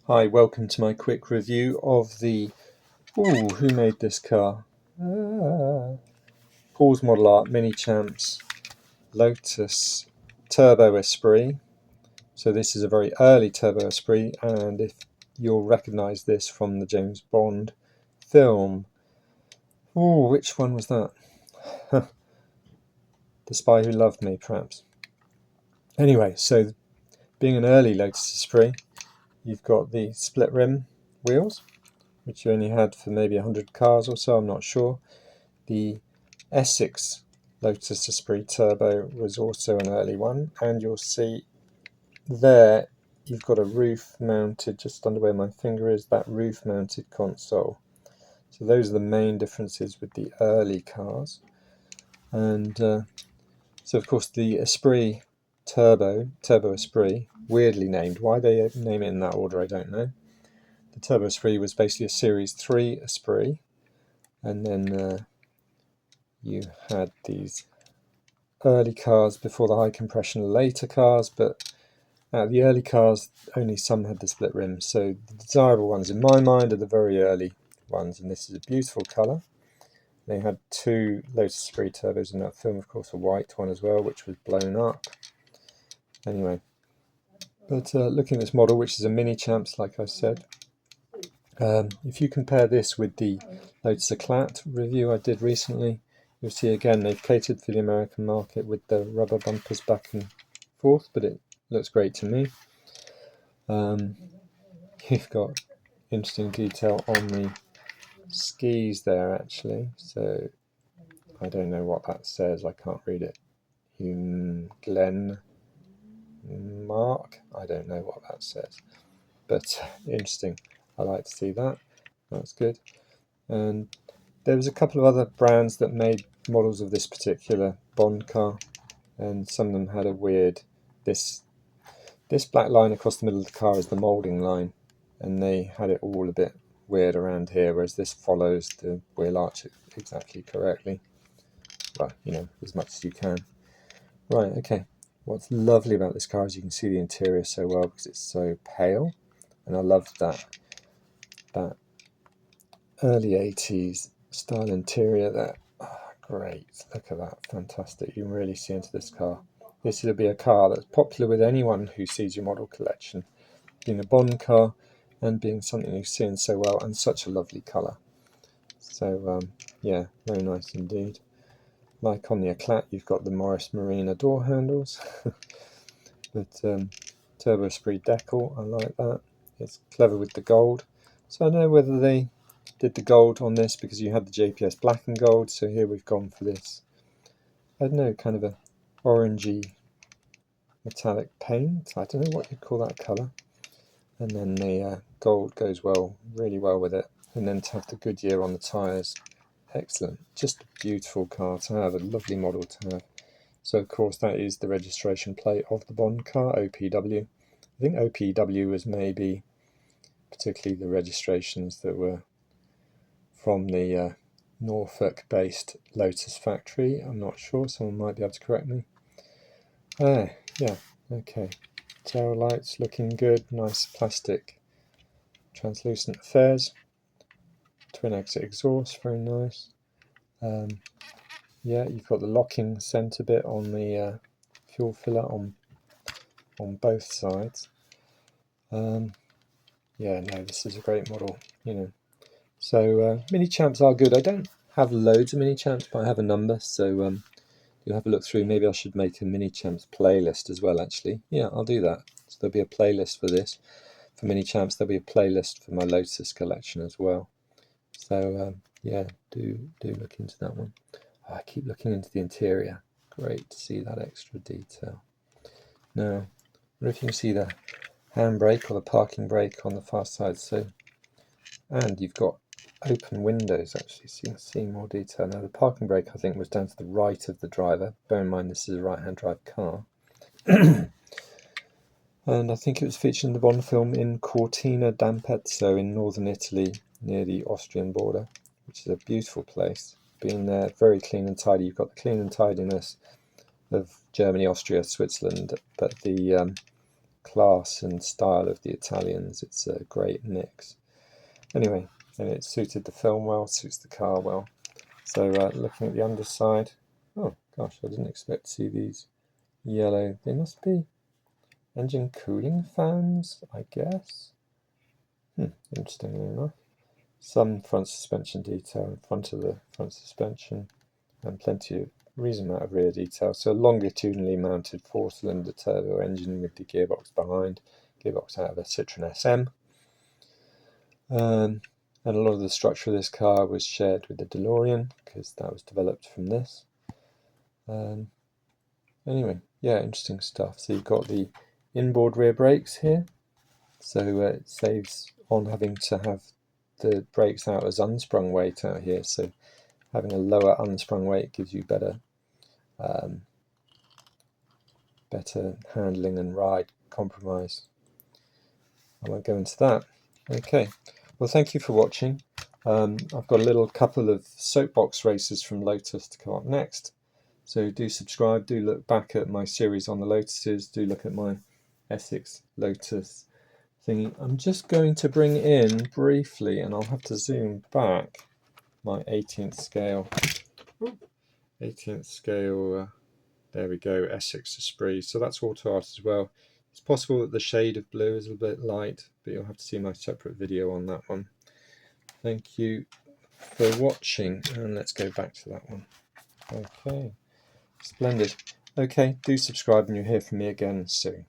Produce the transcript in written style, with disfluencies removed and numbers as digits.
Hi, welcome to my quick review of the... who made this car? Paul's Model Art Minichamps Lotus Turbo Esprit. So this is a very early Turbo Esprit, and if you'll recognise this from the James Bond film. Which one was that? The Spy Who Loved Me, perhaps. Anyway, so being an early Lotus Esprit, you've got the split rim wheels, which you only had for maybe 100 cars or so, I'm not sure. The Essex Lotus Esprit Turbo was also an early one, and you'll see there you've got a roof mounted just under where my finger is, that roof mounted console. So those are the main differences with the early cars. And so of course the Esprit Turbo Esprit, weirdly named. Why they name it in that order I don't know. The Turbo Esprit was basically a Series 3 Esprit, and then you had these early cars before the high compression later cars, but the early cars only some had the split rims, so the desirable ones in my mind are the very early ones, and this is a beautiful colour. They had two Lotus Esprit turbos in that film, of course a white one as well, which was blown up. Anyway, but looking at this model, which is a Minichamps, like I said, if you compare this with the Lotus Eclat review I did recently, you'll see again they've catered for the American market with the rubber bumpers back and forth, but it looks great to me. You've got interesting detail on the skis there actually, so I don't know what that says, I can't read it. Glen Mark, I don't know what that says, but interesting. I like to see that, that's good. And there was a couple of other brands that made models of this particular Bond car, and some of them had a weird, this black line across the middle of the car is the moulding line, and they had it all a bit weird around here, whereas this follows the wheel arch exactly correctly. Well, you know, as much as you can. Right, okay. What's lovely about this car is you can see the interior so well because it's so pale, and I love that early 80s style interior there. Great, look at that, fantastic. You can really see into this car. This will be a car that's popular with anyone who sees your model collection, being a Bond car and being something you've seen so well, and such a lovely colour. So yeah, very nice indeed. Like on the Eclat, you've got the Morris Marina door handles, but Turbo Esprit decal, I like that. It's clever with the gold. So I don't know whether they did the gold on this because you had the JPS black and gold, so here we've gone for this, I don't know, kind of a orangey metallic paint. I don't know what you'd call that colour. And then the gold goes well, really well with it. And then to have the Goodyear on the tyres, excellent. Just a beautiful car to have, a lovely model to have. So of course that is the registration plate of the Bond car, OPW. I think OPW was maybe particularly the registrations that were from the Norfolk-based Lotus factory. I'm not sure, someone might be able to correct me. Yeah, okay. Tail lights looking good, nice plastic translucent affairs. Twin exit exhaust, very nice. Yeah, you've got the locking centre bit on the fuel filler on both sides. Yeah, no, this is a great model, you know. So Minichamps are good. I don't have loads of Minichamps, but I have a number, so you'll have a look through. Maybe I should make a Minichamps playlist as well, actually. Yeah, I'll do that. So there'll be a playlist for this. For Minichamps, there'll be a playlist for my Lotus collection as well. So yeah, do look into that one. Oh, I keep looking into the interior. Great to see that extra detail. Now, I wonder if you can see the handbrake or the parking brake on the far side. So, and you've got open windows actually, so you can see more detail. Now the parking brake I think was down to the right of the driver. Bear in mind this is a right-hand drive car. And I think it was featured in the Bond film in Cortina d'Ampezzo in northern Italy near the Austrian border, which is a beautiful place. Being there, very clean and tidy. You've got the clean and tidiness of Germany, Austria, Switzerland, but the class and style of the Italians. It's a great mix. Anyway, and it suited the film well, suits the car well. So looking at the underside, oh gosh, I didn't expect to see these yellow. They must be engine cooling fans, I guess. Interestingly enough. Some front suspension detail in front of the front suspension, and plenty of reasonable amount of rear detail. So a longitudinally mounted 4-cylinder turbo engine with the gearbox behind, gearbox out of a Citroen SM. And a lot of the structure of this car was shared with the DeLorean, because that was developed from this. Anyway, yeah, interesting stuff. So you've got the inboard rear brakes here, so it saves on having to have the brakes out as unsprung weight out here. So having a lower unsprung weight gives you better handling and ride compromise. I won't go into that. Okay, well, thank you for watching. I've got a little couple of soapbox races from Lotus to come up next. So do subscribe, do look back at my series on the Lotuses, do look at my Essex Lotus thingy. I'm just going to bring in briefly, and I'll have to zoom back, my 18th scale. 18th scale, there we go, Essex Esprit. So that's auto art as well. It's possible that the shade of blue is a bit light, but you'll have to see my separate video on that one. Thank you for watching, and let's go back to that one. Okay, splendid. Okay, do subscribe and you'll hear from me again soon.